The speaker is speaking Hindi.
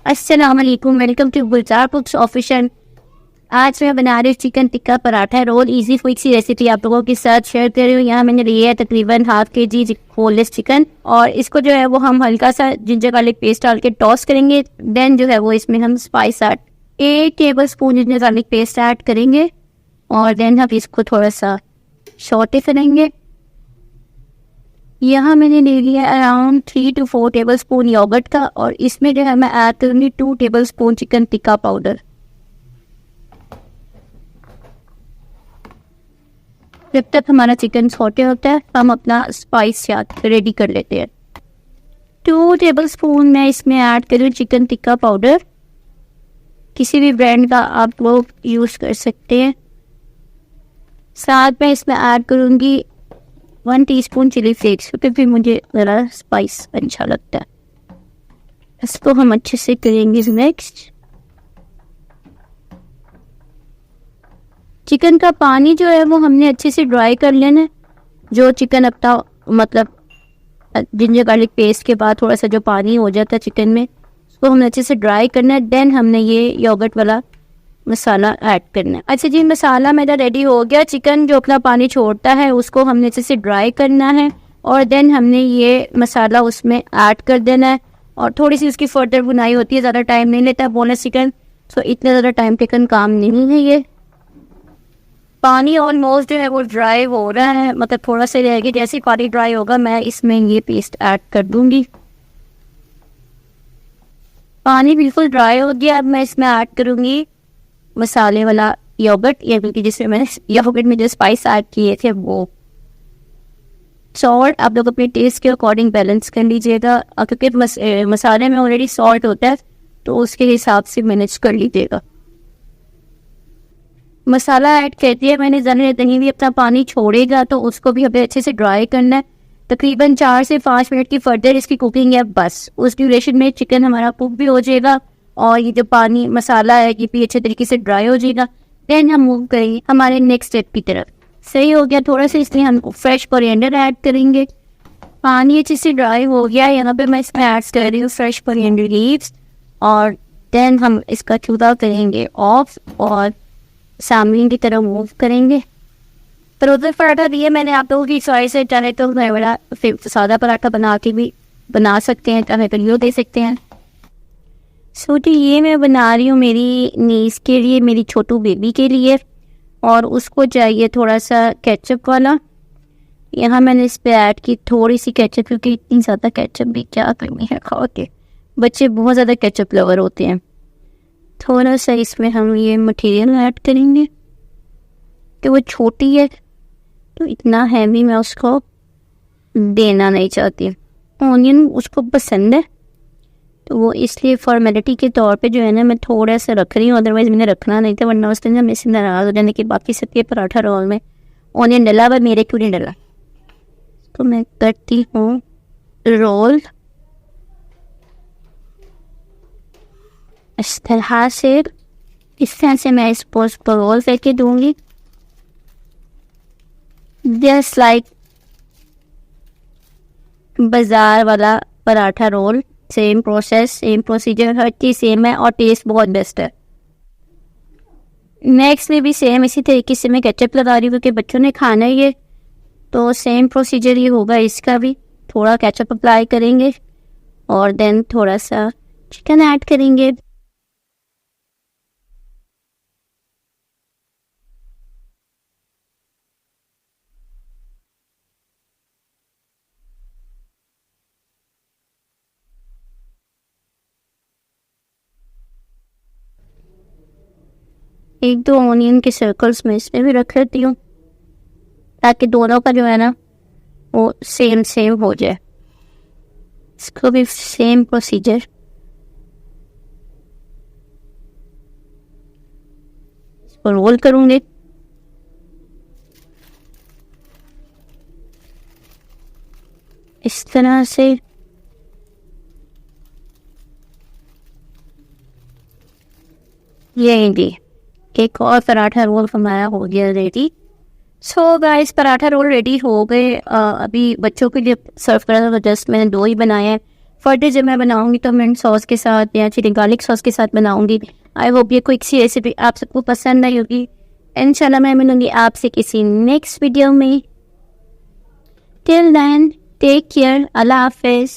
अस्सलाम वालेकुम, welcome to Gulzar cooks official. आज मैं बना रही हूँ chicken tikka paratha roll. Easy quick सी रेसिपी आप लोगों के साथ शेयर कर रही हूँ। यहाँ मैंने लिया है तकरीबन हाफ के जी बोनलेस चिकन, और इसको जो है वो हम हल्का सा जिंजर गार्लिक पेस्ट डाल के टॉस करेंगे। देन जो है वो इसमें हम spice add 1 table spoon ginger garlic paste add करेंगे, और देन हम इसको थोड़ा सा सौटे करेंगे। यहाँ मैंने ले लिया around 3 to 4 tablespoon yogurt का, और इसमें जो है मैं ऐड करूँगी 2 tablespoon chicken tikka powder. जब तक हमारा चिकन सौटे होता है हम अपना स्पाइस रेडी कर लेते हैं। 2 टेबल स्पून मैं इसमें ऐड करूँ चिकन टिक्का पाउडर, किसी भी ब्रांड का आप लोग यूज़ कर सकते हैं। साथ में इसमें ऐड करूँगी 1 टीस्पून चिली फ्लेक्स, क्योंकि मुझे ज़रा स्पाइस अच्छा लगता है। इसको हम अच्छे से करेंगे मिक्स। चिकन का पानी जो है वो हमने अच्छे से ड्राई कर लेना है। जो चिकन अपना मतलब जिंजर गार्लिक पेस्ट के बाद थोड़ा सा जो पानी हो जाता है चिकन में, उसको हमने अच्छे से ड्राई करना है। देन हमने ये योगर्ट वाला मसाला ऐड करना है। अच्छा जी, मसाला मेरा रेडी हो गया। चिकन जो अपना पानी छोड़ता है उसको हमने अच्छे से ड्राई करना है, और देन हमने ये मसाला उसमें ऐड कर देना है। और थोड़ी सी उसकी फर्दर बुनाई होती है, ज़्यादा टाइम नहीं लेता बोनलेस चिकन, तो इतना ज़्यादा टाइम टेकन काम नहीं है। ये पानी ऑलमोस्ट जो है वो ड्राई हो रहा है, मतलब थोड़ा सा रहेगी। जैसे ही पानी ड्राई होगा मैं इसमें ये पेस्ट ऐड कर दूंगी। पानी बिल्कुल ड्राई हो गया। अब मैं इसमें ऐड करूंगी मसाले वाला योगर्ट, या क्योंकि जिसमें मैंने योगर्ट में जो स्पाइस ऐड किए थे वो। सॉल्ट आप लोग अपने टेस्ट के अकॉर्डिंग बैलेंस कर लीजिएगा, क्योंकि मसाले में ऑलरेडी सॉल्ट होता है तो उसके हिसाब से मैनेज कर लीजिएगा। मसाला ऐड करती है मैंने, ज़रा दही भी अपना पानी छोड़ेगा तो उसको भी हमें अच्छे से ड्राई करना है। तकरीबन 4 से 5 मिनट की फर्दर इसकी कुकिंग है बस। उस ड्यूरेशन में चिकन हमारा कुक भी हो जाएगा, और ये जो पानी मसाला है ये भी अच्छे तरीके से ड्राई हो जाएगा। देन हम मूव करेंगे हमारे नेक्स्ट स्टेप की तरफ। सही हो गया थोड़ा सा, इसलिए हम फ्रेश कोरिएंडर ऐड करेंगे। पानी अच्छे से ड्राई हो गया। यहाँ पे मैं इसमें ऐड कर रही हूँ फ्रेश कोरिएंडर लीव्स, और देन हम इसका चूल्हा करेंगे ऑफ, और सामने की तरफ मूव करेंगे। परोठा पराठा दिए मैंने आप लोगों की चॉइस है, चाहे तो मैं बड़ा सादा पराठा बना के भी बना सकते हैं, चाहे तो यो दे सकते हैं। तो ये मैं बना रही हूँ मेरी नीस के लिए, मेरी छोटू बेबी के लिए, और उसको चाहिए थोड़ा सा केचप वाला। यहाँ मैंने इस पे ऐड की थोड़ी सी केचप, क्योंकि इतनी ज़्यादा केचप भी क्या करनी है खा के, बच्चे बहुत ज़्यादा केचप लवर होते हैं। थोड़ा सा इसमें हम ये मटेरियल ऐड करेंगे कि वो छोटी है तो इतना हैवी मैं उसको देना नहीं चाहती। ऑनियन उसको पसंद है तो वो इसलिए फॉर्मेलिटी के तौर पे जो है ना मैं थोड़ा सा रख रही हूँ, अदरवाइज़ मैंने रखना नहीं था, वरना उस दिन मैं इससे नाराज़ हो जाने की। बाकी सबके पराठा रोल में ऑनियन डला हुआ, मेरे क्यों नहीं डला। तो मैं करती हूँ रोल इस तरह से मैं इसको रोल करके दूंगी, जस्ट लाइक बाजार वाला paratha roll. Same process, same procedure, हर चीज़ सेम है, और टेस्ट बहुत बेस्ट है। नेक्स्ट में भी सेम इसी तरीके से मैं केचप लगा रही हूँ, क्योंकि बच्चों ने खाना है ये, तो सेम प्रोसीजर ही होगा इसका भी। थोड़ा केचप अप्लाई करेंगे, और देन थोड़ा सा चिकन ऐड करेंगे। एक दो ऑनियन के सर्कल्स में इसमें भी रख लेती हूँ, ताकि दोनों का जो है ना वो सेम हो जाए। इसको भी सेम प्रोसीजर। इसको रोल करूँगी। इस तरह से ये भी एक और पराठा रोल हमारा हो गया ready. So guys, paratha roll ready हो गए। अभी बच्चों के लिए सर्व करना, तो जस्ट मैंने 2 ही बनाए हैं। फर्दर जब मैं बनाऊंगी तो मिंट सॉस के साथ या चिली गार्लिक सॉस के साथ बनाऊंगी। आई होप ये क्विक सी रेसिपी आप सबको पसंद आई होगी। इंशाल्लाह मैं मिलूंगी आपसे किसी नेक्स्ट वीडियो में। टिल देन टेक केयर, अल्लाह हाफिज।